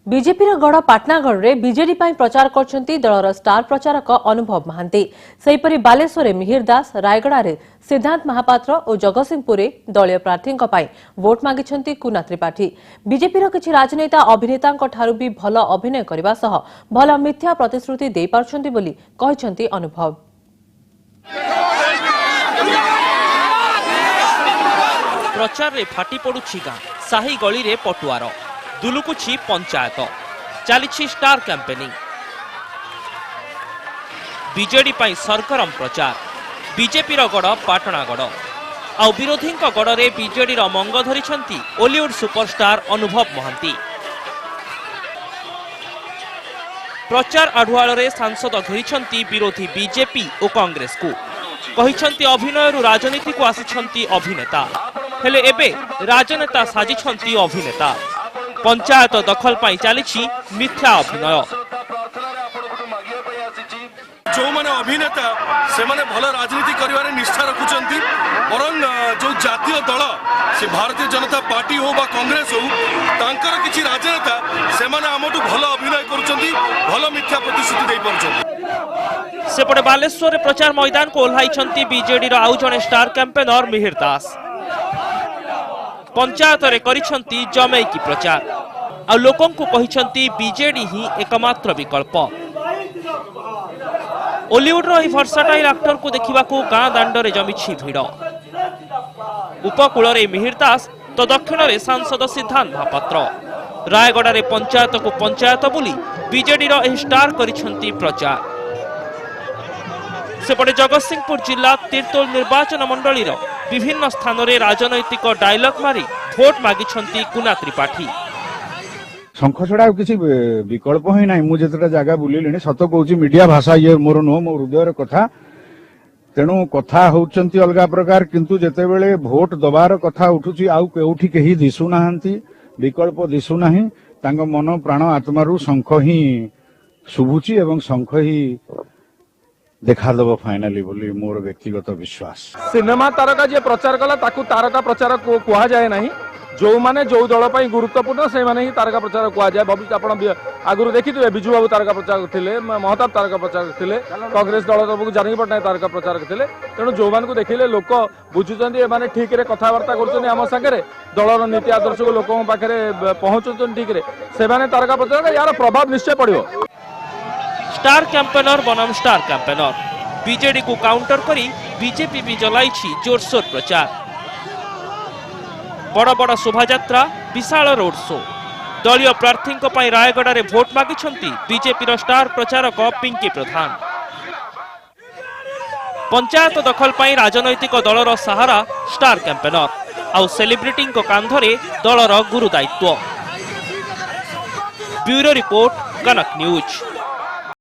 बीजेपीर गढ़ पाटनागढ़ में बीजेडी प्रचार करछंती दलर स्टार प्रचारक अनुभव महांती। सेहीपरि बालेश्वर मिहिर दास, रायगड़ा सिद्धांत महापात्र और जगतसिंहपुर दलीय प्रार्थी वोट मागिछंती कुना त्रिपाठी। बीजेपीर किछि राजनेता अभिनेतांक ठारू भी भल अभिनय करबा सह भल मिथ्या प्रतिश्रुति देई पारछंती बोली कहिछंती अनुभव। प्रचार रे फाटी पड़ुछि गाँ, साही गली रे पटुआर, दुलुकुछि पंचायत, चलीछि स्टार कैंपेनिंग। बीजेडी पाई सरगरम प्रचार, बीजेपीर गढ़ पाटनागढ़ आउ विरोधी गढ़ रे बीजेडीर मंग धरिछंती ओलीवुड सुपरस्टार अनुभव महांती। प्रचार आढ़ुआल रे सांसद घेरिछंती विरोधी बीजेपी और कांग्रेस को, कहिछंती अभिनयरु राजनीति को आसिछंती अभिनेता, हेले एबे राजनेता साजिछंती अभिनेता। पंचायत दखल पाई चलीछि मिथ्या अभिनय। जो माने अभिनेता से माने भल राजनीति करिवारे निष्ठा रखुचंती, बरं जो जातीय दल से भारतीय जनता पार्टी हो बा कांग्रेस हो, तांकर किछि राजनेता से माने हमटु भल अभिनय करूचंती, भल मिथ्या प्रतिश्रुति देई परचंती। सेपटे बालेश्वर प्रचार मैदान को ओह्लाइछंती बीजेडी आउ जणे स्टार कैंपेनर मिहिर दास। पंचायत रे करिछंती जमैकी प्रचार आ लोकन को कहिछंती बीजेडी ही एकमात्र विकल्प। ओलीवुड रो ही वर्साटाइल एक्टर को देखिबाकू गाँ दांडरे जमिछि भिड़। उपकूल रे मिहिर दास तो दक्षिण रे सांसद सिद्धांत महापात्र, रायगड़ा रे पंचायत को पंचायत बोली बीजेडी रो एही स्टार करिछंती प्रचार। सेपटे जगतसिंहपुर जिला तीर्तोल निर्वाचन मंडली रो विभिन्न स्थान रे राजनैतिक डायलॉग मारी भोट मागिछंती कुना त्रिपाठी। शंख छड़ा किसी विकल्प ही ना। मुझे जगह बुलिले सत कहूँ मीडिया भाषा ये मोर नुह मो हृदय कथा, तेणु कथा होउचंती अलगा प्रकार, किंतु जेतेबेले भोट दबार कथा उठुची आउ केउठी केही दिसु नाहंती, विकल्प दिसु नाही, तांग मन प्राण आत्मारू शंख ही शुभुची एवं शंख ही देखा दब फाइनाली बोली मोर व्यक्तिगत विश्वास। सिनेमा तारका जे प्रचार कला ताकू तारका प्रचारक कुहा जाए नहीं। जो माने जो दल पर गुरुत्वपूर्ण से माने ही तारका प्रचारक कुहा जाए। भविष्य आप आगुरी देखिए बिजू बाबू तारका प्रचारक थे, महताब तारका प्रचारक थे, कांग्रेस दल तरफ जानकी पट्टनायक तारका प्रचारक थे। तेणु जो मान को देखिले लोक बुझुंट ए ठीक रे कथबार्ता कर सागे दलर नीति आदर्श को लोक पाखे पहुंचुन ठीक से तारका प्रचारक यार प्रभाव निश्चय पड़ो। स्टार कैंपेनर बनाम स्टार कैंपेनर, बीजेडी को काउंटर करी बीजेपी भी चलाइछि जोरसोर प्रचार। बड़ बड़ शोभायात्रा, विशाल रोड शो, दलीय प्रार्थी रायगड़ा रे भोट मागिछंती बीजेपी स्टार प्रचारक पिंकी प्रधान। पंचायत दखल पाई राजनैतिक दलर सहारा स्टार कैंपेनर आउ सेलिब्रिटी कांधरे दलर गुरु दायित्व। ब्यूरो रिपोर्ट, कनक न्यूज।